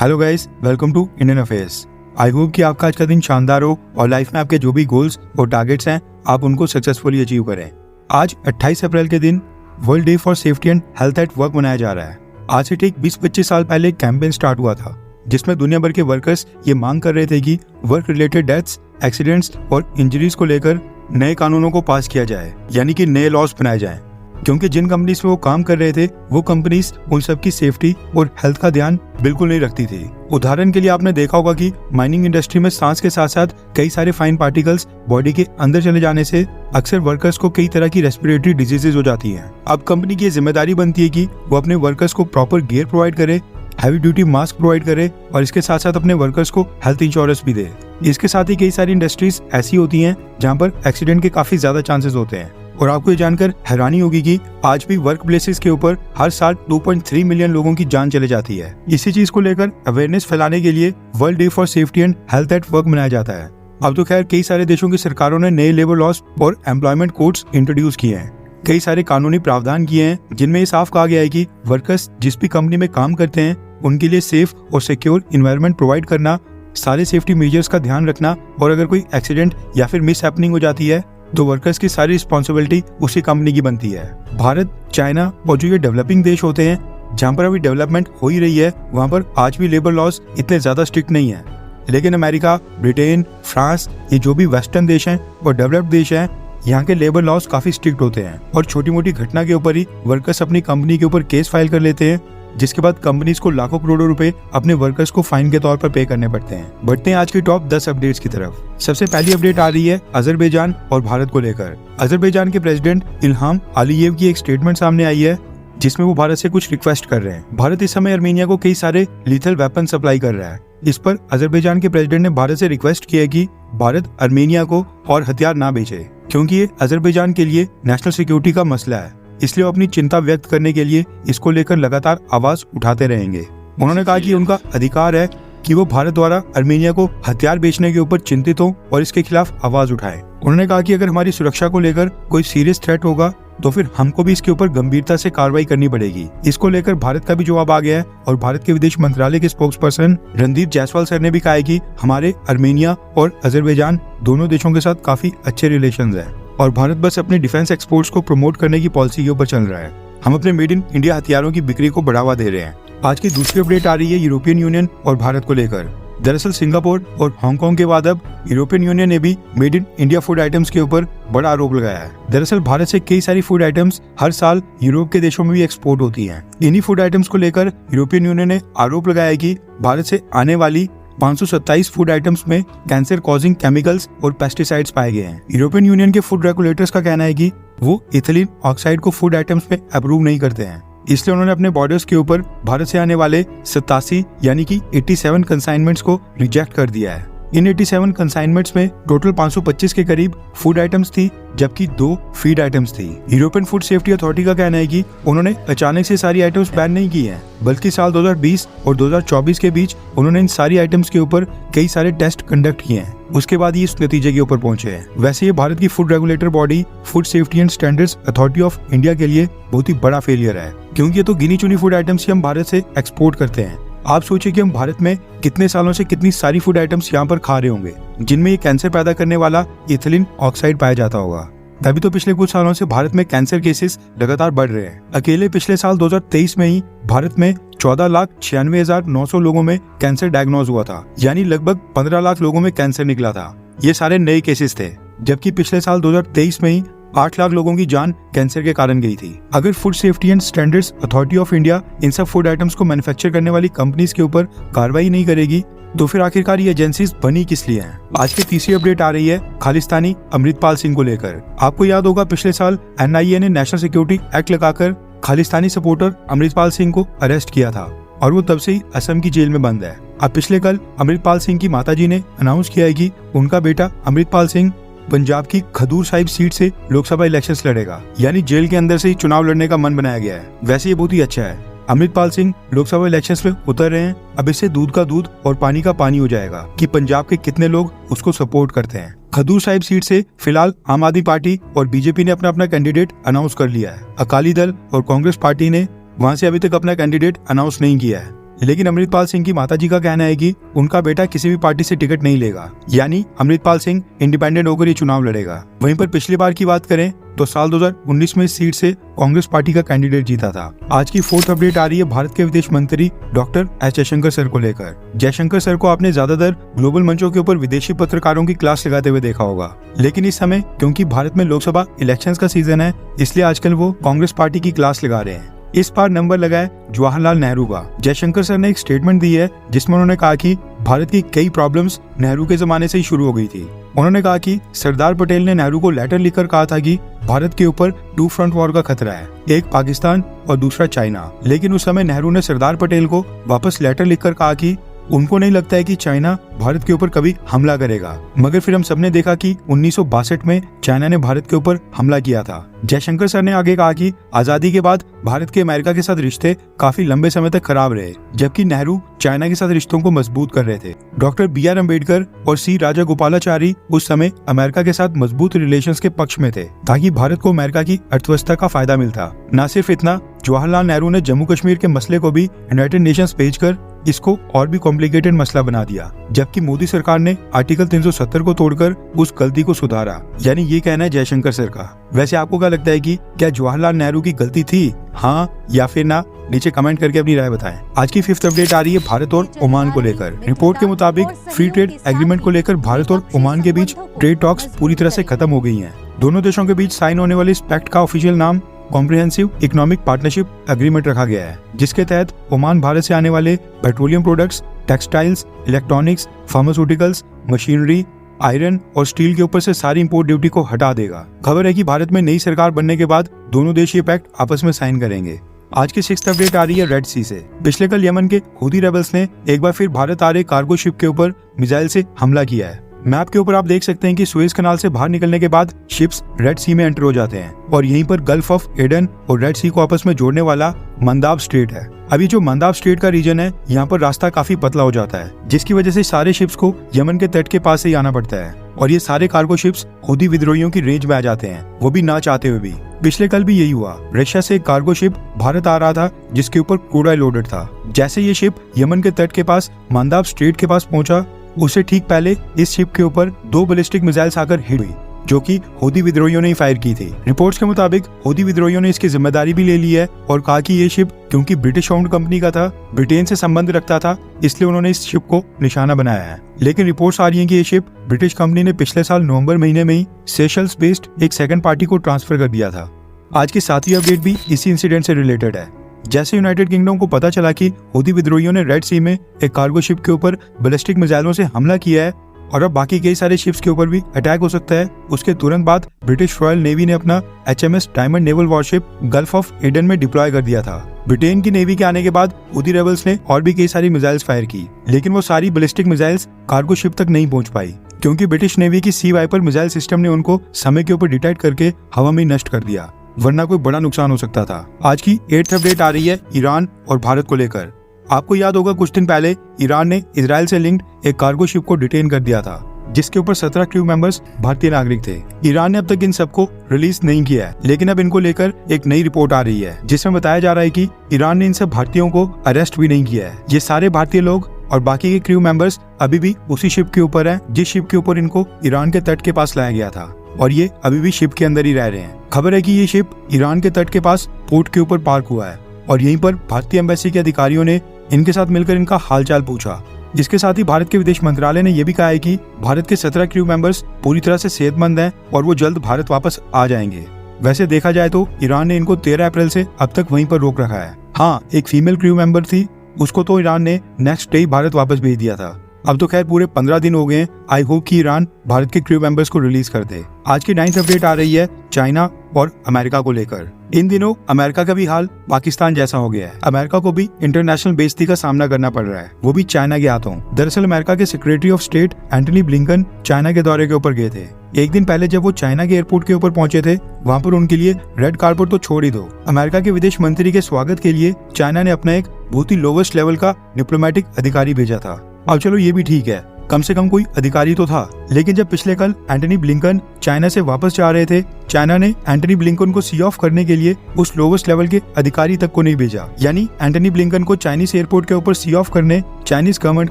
Hello guys, welcome to Indian affairs. I hope कि आपका आज का दिन शानदार हो और लाइफ में आपके जो भी गोल्स और टारगेट्स हैं आप उनको सक्सेसफुली अचीव करें। आज 28 अप्रैल के दिन world day for safety and health at work मनाया जा रहा है। आज से ठीक 20-25 साल पहले एक कैंपेन स्टार्ट हुआ था जिसमें दुनिया भर के वर्कर्स ये मांग कर रहे थे कि वर्क रिलेटेड डेथ्स, एक्सीडेंट्स और इंजरीज को लेकर नए कानूनों को पास किया जाए, यानी कि नए लॉज बनाए जाएं। क्योंकि जिन कंपनीज में वो काम कर रहे थे वो कंपनीज उन सब की सेफ्टी और हेल्थ का ध्यान बिल्कुल नहीं रखती थी। उदाहरण के लिए आपने देखा होगा कि माइनिंग इंडस्ट्री में सांस के साथ साथ कई सारे फाइन पार्टिकल्स बॉडी के अंदर चले जाने से अक्सर वर्कर्स को कई तरह की रेस्पिरेटरी डिजीजेज हो जाती हैं। अब कंपनी की जिम्मेदारी बनती है कि वो अपने वर्कर्स को प्रॉपर गियर प्रोवाइड करे, हैवी ड्यूटी मास्क प्रोवाइड करे और इसके साथ साथ अपने वर्कर्स को हेल्थ इंश्योरेंस भी दे। इसके साथ ही कई सारी इंडस्ट्रीज ऐसी होती हैं जहाँ पर एक्सीडेंट के काफी ज्यादा चांसेस होते हैं। और आपको ये जानकर हैरानी होगी कि आज भी वर्क प्लेसेस के ऊपर हर साल 2.3 मिलियन लोगों की जान चले जाती है। इसी चीज को लेकर अवेयरनेस फैलाने के लिए world day for safety and health at work मनाया जाता है। अब तो खैर कई सारे देशों की सरकारों ने नए लेबर लॉज और एम्प्लॉयमेंट कोड्स इंट्रोड्यूस किए हैं। कई सारे कानूनी प्रावधान किए हैं जिनमें ये साफ कहा गया है कि वर्कर्स जिस भी कंपनी में काम करते हैं उनके लिए सेफ और सिक्योर इन्वायरमेंट प्रोवाइड करना, सारे सेफ्टी मेजर्स का ध्यान रखना और अगर कोई एक्सीडेंट या फिर मिस हैपनिंग हो जाती है तो वर्कर्स की सारी रिस्पॉन्सिबिलिटी उसी कंपनी की बनती है। भारत, चाइना और जो ये डेवलपिंग देश होते हैं जहाँ पर अभी डेवलपमेंट हो ही रही है वहाँ पर आज भी लेबर लॉज इतने ज्यादा स्ट्रिक्ट नहीं है। लेकिन अमेरिका, ब्रिटेन, फ्रांस, ये जो भी वेस्टर्न देश हैं और डेवलप्ड देश हैं यहाँ के लेबर लॉज काफी स्ट्रिक्ट होते हैं और छोटी मोटी घटना के ऊपर ही वर्कर्स अपनी कंपनी के ऊपर केस फाइल कर लेते हैं, जिसके बाद कंपनीज को लाखों करोड़ों रुपए अपने वर्कर्स को फाइन के तौर पर पे करने पड़ते हैं। बढ़ते हैं आज की टॉप 10 अपडेट्स की तरफ। सबसे पहली अपडेट आ रही है अजरबैजान और भारत को लेकर। अजरबैजान के प्रेसिडेंट इल्हाम अलीयेव की एक स्टेटमेंट सामने आई है जिसमें वो भारत से कुछ रिक्वेस्ट कर रहे हैं। भारत इस समय अर्मेनिया को कई सारे लीथल वेपन सप्लाई कर रहा है। इस पर अजरबैजान के प्रेसिडेंट ने भारत से रिक्वेस्ट किया कि भारत अर्मेनिया को और हथियार ना बेचे, क्योंकि ये अजरबैजान के लिए नेशनल सिक्योरिटी का मसला है। इसलिए वो अपनी चिंता व्यक्त करने के लिए इसको लेकर लगातार आवाज उठाते रहेंगे। उन्होंने कहा कि उनका अधिकार है कि वो भारत द्वारा अर्मेनिया को हथियार बेचने के ऊपर चिंतित हो और इसके खिलाफ आवाज उठाए। उन्होंने कहा कि अगर हमारी सुरक्षा को लेकर कोई सीरियस थ्रेट होगा तो फिर हमको भी इसके ऊपर गंभीरता से कार्रवाई करनी पड़ेगी। इसको लेकर भारत का भी जवाब आ गया है और भारत के विदेश मंत्रालय के spokes person Randeep Jaiswal sir ने भी कहा है कि हमारे अर्मेनिया और अजरबैजान दोनों देशों के साथ काफी अच्छे रिलेशंस हैं और भारत बस अपने डिफेंस एक्सपोर्ट्स को प्रमोट करने की पॉलिसी के ऊपर चल रहा है। हम अपने मेड इन इंडिया हथियारों की बिक्री को बढ़ावा दे रहे हैं। आज की दूसरी अपडेट आ रही है यूरोपियन यूनियन और भारत को लेकर। दरअसल सिंगापुर और हांगकांग के बाद अब यूरोपियन यूनियन ने भी made in India food items के ऊपर बड़ा आरोप लगाया है। दरअसल भारत से कई सारी फूड आइटम्स हर साल यूरोप के देशों में भी एक्सपोर्ट होती हैं। इन्हीं फूड आइटम्स को लेकर यूरोपियन यूनियन ने आरोप लगाया कि भारत से आने वाली 527 फूड आइटम्स में कैंसर कॉजिंग केमिकल्स और पेस्टिसाइड्स पाए गए हैं। यूरोपियन यूनियन के फूड रेगुलेटर्स का कहना है कि वो इथिलीन ऑक्साइड को फूड आइटम्स में अप्रूव नहीं करते हैं, इसलिए उन्होंने अपने बॉर्डर्स के ऊपर भारत से आने वाले 87 यानी कि 87 कंसाइनमेंट्स को रिजेक्ट कर दिया है। इन 87 कंसाइनमेंट्स में टोटल 525 के करीब फूड आइटम्स थी, जबकि 2 फीड आइटम्स थी। यूरोपियन फूड सेफ्टी अथॉरिटी का कहना है कि उन्होंने अचानक से सारी आइटम्स बैन नहीं की हैं, बल्कि साल 2020 और 2024 के बीच उन्होंने इन सारी आइटम्स के ऊपर कई सारे टेस्ट कंडक्ट किए हैं। उसके बाद ये इस नतीजे के ऊपर पहुंचे हैं। वैसे ये भारत की food regulator body food safety and standards authority of India के लिए बहुत ही बड़ा फेलियर है, क्योंकि ये तो गिनी चुनी फूड आइटम्स ही हम भारत से एक्सपोर्ट करते हैं। आप सोचिए कि हम भारत में कितने सालों से कितनी सारी फूड आइटम्स यहाँ पर खा रहे होंगे जिनमें ये कैंसर पैदा करने वाला इथिलीन ऑक्साइड पाया जाता होगा। तभी तो पिछले कुछ सालों से भारत में कैंसर केसेस लगातार बढ़ रहे हैं। अकेले पिछले साल 2023 में ही भारत में 14,96,900 लोगों में कैंसर डायग्नोज हुआ था, यानी लगभग 15 लाख लोगों में कैंसर निकला था। ये सारे नए केसेस थे, जबकि पिछले साल 2023 में ही 8 लाख लोगों की जान कैंसर के कारण गई थी। अगर food safety and standards authority of India in सब फूड आइटम्स को मैन्युफैक्चर करने वाली कंपनीज के ऊपर कार्रवाई नहीं करेगी तो फिर आखिरकार ये एजेंसीज बनी किस लिए हैं? आज की तीसरी अपडेट आ रही है खालिस्तानी अमृतपाल सिंह को लेकर। आपको याद होगा पिछले साल NIA ने नेशनल सिक्योरिटी एक्ट लगाकर खालिस्तानी सपोर्टर अमृतपाल सिंह को अरेस्ट किया था और वो तब से ही असम की जेल में बंद है। अब पिछले कल अमृतपाल सिंह की माताजी ने अनाउंस किया है कि उनका बेटा अमृतपाल सिंह पंजाब की खदूर साहिब सीट से लोकसभा इलेक्शंस लड़ेगा, यानी जेल के अंदर से ही चुनाव लड़ने का मन बनाया गया है। वैसे ये बहुत ही अच्छा है। अमृतपाल सिंह लोकसभा इलेक्शंस में उतर रहे हैं। अब इससे दूध का दूध और पानी का पानी हो जाएगा कि पंजाब के कितने लोग उसको सपोर्ट करते हैं। खदूर साहिब सीट से फिलहाल आम आदमी पार्टी और बीजेपी ने अपना कैंडिडेट अनाउंस कर लिया है। अकाली दल और कांग्रेस पार्टी ने वहां से अभी तक अपना कैंडिडेट अनाउंस नहीं किया है। लेकिन अमृतपाल सिंह की माताजी का कहना है कि उनका बेटा किसी भी पार्टी से टिकट नहीं लेगा, यानी अमृतपाल सिंह इंडिपेंडेंट होकर ये चुनाव लड़ेगा। वहीं पर पिछली बार की बात करें तो साल 2019 में इस सीट से कांग्रेस पार्टी का कैंडिडेट जीता था। आज की फोर्थ अपडेट आ रही है भारत के विदेश मंत्री डॉक्टर एस जयशंकर सर को लेकर। जयशंकर सर को आपने ज्यादातर ग्लोबल मंचों के ऊपर विदेशी पत्रकारों की क्लास लगाते हुए देखा होगा, लेकिन इस समय क्योंकि भारत में लोकसभा इलेक्शंस का सीजन है, इसलिए आजकल वो कांग्रेस पार्टी की क्लास लगा रहे हैं। इस बार नंबर लगा है जवाहरलाल नेहरू का। जयशंकर सर ने एक स्टेटमेंट दी है जिसमें उन्होंने कहा कि भारत की कई प्रॉब्लम्स नेहरू के जमाने से ही शुरू हो गई थी। उन्होंने कहा कि सरदार पटेल ने नेहरू को लेटर लिखकर कहा था कि भारत के ऊपर 2 फ्रंट वॉर का खतरा है, एक पाकिस्तान और दूसरा चाइना। लेकिन उस समय नेहरू ने सरदार पटेल को वापस लेटर लिखकर कहा कि उनको नहीं लगता है कि चाइना भारत के ऊपर कभी हमला करेगा। मगर फिर हम सबने देखा कि 1962 में चाइना ने भारत के ऊपर हमला किया था। जयशंकर सर ने आगे कहा कि आजादी के बाद भारत के अमेरिका के साथ रिश्ते काफी लंबे समय तक खराब रहे, जबकि नेहरू चाइना के साथ रिश्तों को मजबूत कर रहे थे। डॉक्टर BR अम्बेडकर और C राजागोपालाचारी उस समय अमेरिका के साथ मजबूत रिलेशंस के पक्ष में थे, ताकि भारत को अमेरिका की अर्थव्यवस्था का फायदा मिलता। न सिर्फ इतना, जवाहरलाल नेहरू ने जम्मू कश्मीर के मसले को भी यूनाइटेड नेशंस भेजकर इसको और भी कॉम्प्लिकेटेड मसला बना दिया, जबकि मोदी सरकार ने आर्टिकल 370 को तोड़कर उस गलती को सुधारा। यानी ये कहना है जयशंकर सर का। वैसे आपको क्या लगता है कि क्या जवाहरलाल नेहरू की गलती थी, हाँ या फिर ना? नीचे कमेंट करके अपनी राय बताएं। आज की फिफ्थ अपडेट आ रही है भारत और ओमान को लेकर। रिपोर्ट के मुताबिक फ्री ट्रेड एग्रीमेंट को लेकर भारत और ओमान के बीच ट्रेड टॉक्स पूरी तरह से खत्म हो गई हैं। दोनों देशों के बीच साइन होने वाले इस पैक्ट का ऑफिशियल नाम कॉम्प्रिहेंसिव इकोनॉमिक पार्टनरशिप एग्रीमेंट रखा गया है, जिसके तहत ओमान भारत से आने वाले petroleum products, textiles, electronics, pharmaceuticals, machinery, iron और स्टील के ऊपर से सारी इंपोर्ट ड्यूटी को हटा देगा। खबर है कि भारत में नई सरकार बनने के बाद दोनों देश ये पैक्ट आपस में साइन करेंगे। आज की सिक्स्थ अपडेट आ रही है रेड सी से। पिछले कल यमन के हूथी रेबल्स ने एक बार फिर भारत आ रहे कार्गो शिप के ऊपर मिसाइल से हमला किया है। मैप के ऊपर आप देख सकते हैं कि सुएज कनाल से बाहर निकलने के बाद शिप्स रेड सी में एंटर हो जाते हैं और यहीं पर गल्फ ऑफ एडन और रेड सी को आपस में जोड़ने वाला मंदाब स्ट्रेट है। अभी जो मंदाब स्ट्रेट का रीजन है, यहाँ पर रास्ता काफी पतला हो जाता है, जिसकी वजह से सारे शिप्स को यमन के तट के पास से ही आना पड़ता है और ये सारे कार्गो शिप्स हूथी विद्रोहियों की रेंज में आ जाते हैं, वो भी ना चाहते हुए भी। पिछले कल भी यही हुआ। रशिया से एक कार्गो शिप भारत आ रहा था जिसके ऊपर क्रूड ऑयल लोडेड था। जैसे ये शिप यमन के तट के पास मंदाब स्ट्रेट के पास पहुंचा, उससे ठीक पहले इस शिप के ऊपर 2 बैलिस्टिक मिसाइल्स आकर हिट हुई, जो कि हूथी विद्रोहियों ने फायर की थी। रिपोर्ट्स के मुताबिक हूथी विद्रोहियों ने इसकी जिम्मेदारी भी ले ली है और कहा कि ये शिप क्योंकि ब्रिटिश ओन्ड कंपनी का था, ब्रिटेन से संबंध रखता था, इसलिए उन्होंने इस शिप को निशाना बनाया है। लेकिन रिपोर्ट्स आ रही हैं कि ये शिप ब्रिटिश कंपनी ने पिछले साल नवंबर महीने में ही सेशल्स बेस्ड एक सेकंड पार्टी को ट्रांसफर कर दिया था। आज की 7वीं अपडेट भी इसी इंसिडेंट से रिलेटेड है। जैसे यूनाइटेड किंगडम को पता चला कि हूथी विद्रोहियों ने रेड सी में एक कार्गो शिप के ऊपर बैलिस्टिक मिसाइलों से हमला किया है और अब बाकी कई सारे शिप्स के ऊपर भी अटैक हो सकता है, उसके तुरंत बाद ब्रिटिश रॉयल नेवी ने अपना HMS diamond naval worship gulf of Aden में डिप्लॉय कर दिया था। ब्रिटेन की नेवी के आने के बाद हूथी रेबल्स ने और भी कई सारी मिसाइल्स फायर की, लेकिन वो सारी बैलिस्टिक मिसाइल्स कार्गो शिप तक नहीं पहुंच पाई, क्योंकि ब्रिटिश नेवी की सी वाइपर मिसाइल सिस्टम ने उनको समय के ऊपर डिटेक्ट करके हवा में नष्ट कर दिया, वरना कोई बड़ा नुकसान हो सकता था। आज की 8th अपडेट आ रही है ईरान और भारत को लेकर। आपको याद होगा कुछ दिन पहले ईरान ने इजराइल से लिंक्ड एक कार्गो शिप को डिटेन कर दिया था, जिसके ऊपर 17 क्रू मेंबर्स भारतीय नागरिक थे। ईरान ने अब तक इन सबको रिलीज नहीं किया है, लेकिन अब इनको लेकर एक नई रिपोर्ट आ रही है जिसमें बताया जा रहा है कि ईरान ने इन सब भारतीयों को अरेस्ट भी नहीं किया है। ये सारे भारतीय लोग और बाकी के क्रू मेंबर्स अभी भी उसी शिप के ऊपर हैं जिस शिप के ऊपर इनको ईरान के तट के पास लाया गया था, और ये अभी भी शिप के अंदर ही रह रहे हैं। खबर है कि ये शिप ईरान के तट के पास पोर्ट के ऊपर पार्क हुआ है और यहीं पर भारतीय एम्बेसी के अधिकारियों ने इनके साथ मिलकर इनका हालचाल पूछा। इसके साथ ही भारत के विदेश मंत्रालय ने यह भी कहा है कि भारत के 17 क्रू मेंबर्स पूरी तरह से सेहतमंद हैं और वो जल्द भारत वापस आ जाएंगे। वैसे देखा जाए तो ईरान ने इनको 13 अप्रैल से अब तक वहीं पर रोक रखा है। हाँ, एक फीमेल क्रू मेंबर थी, उसको तो ईरान ने नेक्स्ट डे भारत वापस भेज दिया था। अब तो खैर पूरे 15 दिन हो गए। आई होप कि ईरान भारत के क्रू मेंबर्स को रिलीज कर दे। आज की 9th अपडेट आ रही है चाइना और अमेरिका को लेकर। इन दिनों अमेरिका का भी हाल पाकिस्तान जैसा हो गया है। अमेरिका को भी इंटरनेशनल बेइज्जती का सामना करना पड़ रहा है, वो भी चाइना के हाथों। दरअसल अमेरिका के secretary of state Antony Blinken China के दौरे के ऊपर गए थे। एक दिन पहले जब वो चाइना के एयरपोर्ट के ऊपर पहुंचे थे, वहाँ पर उनके लिए रेड कार्पेट तो छोड़ ही दो, अमेरिका के विदेश मंत्री के स्वागत के लिए चाइना ने अपना एक बहुत ही लोवेस्ट लेवल का डिप्लोमेटिक अधिकारी भेजा था। अब चलो ये भी ठीक है, कम से कम कोई अधिकारी तो था। लेकिन जब पिछले कल एंटनी ब्लिंकन चाइना से वापस जा रहे थे, चाइना ने एंटनी ब्लिंकन को सी ऑफ करने के लिए उस लोवेस्ट लेवल के अधिकारी तक को नहीं भेजा। यानी एंटनी ब्लिंकन को चाइनीज एयरपोर्ट के ऊपर सी ऑफ करने चाइनीज गवर्नमेंट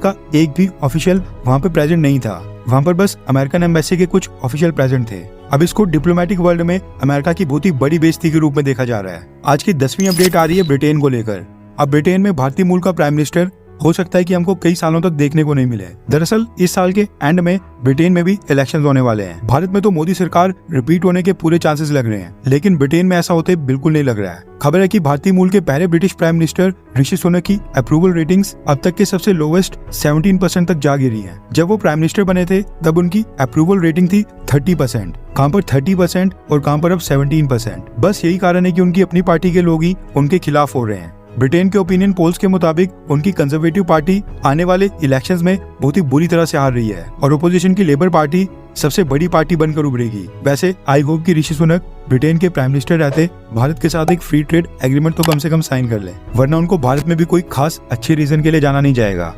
का एक भी ऑफिशियल वहाँ पे प्रेजेंट नहीं था। वहाँ पर बस अमेरिकन एम्बेसी के कुछ ऑफिशियल प्रेजेंट थे। अब इसको डिप्लोमेटिक वर्ल्ड में अमेरिका की बहुत ही बड़ी बेइज्जती के रूप में देखा जा रहा है। आज की 10वीं अपडेट आ रही है ब्रिटेन को लेकर। अब ब्रिटेन में भारतीय मूल का प्राइम मिनिस्टर हो सकता है कि हमको कई सालों तक देखने को नहीं मिले। दरअसल इस साल के एंड में ब्रिटेन में भी इलेक्शंस होने वाले हैं। भारत में तो मोदी सरकार रिपीट होने के पूरे चांसेस लग रहे हैं, लेकिन ब्रिटेन में ऐसा होते बिल्कुल नहीं लग रहा है। खबर है कि भारतीय मूल के पहले British prime minister Rishi Sunak की अप्रूवल रेटिंग्स अब तक के सबसे लोवेस्ट 17% तक जा गिरी है। जब वो प्राइम मिनिस्टर बने थे तब उनकी अप्रूवल रेटिंग थी 30%, कहां पर 30% और कहां पर अब 17%। बस यही कारण है कि उनकी अपनी पार्टी के लोग ही उनके खिलाफ हो रहे हैं। ब्रिटेन के ओपिनियन पोल्स के मुताबिक उनकी कंजर्वेटिव पार्टी आने वाले इलेक्शंस में बहुत ही बुरी तरह से हार रही है और ओपोजिशन की लेबर पार्टी सबसे बड़ी पार्टी बनकर उभरेगी। वैसे आई होप कि ऋषि सुनक ब्रिटेन के प्राइम मिनिस्टर रहते भारत के साथ एक फ्री ट्रेड एग्रीमेंट तो कम से कम साइन कर ले, वरना उनको भारत में भी कोई खास अच्छे रीजन के लिए जाना नहीं जाएगा।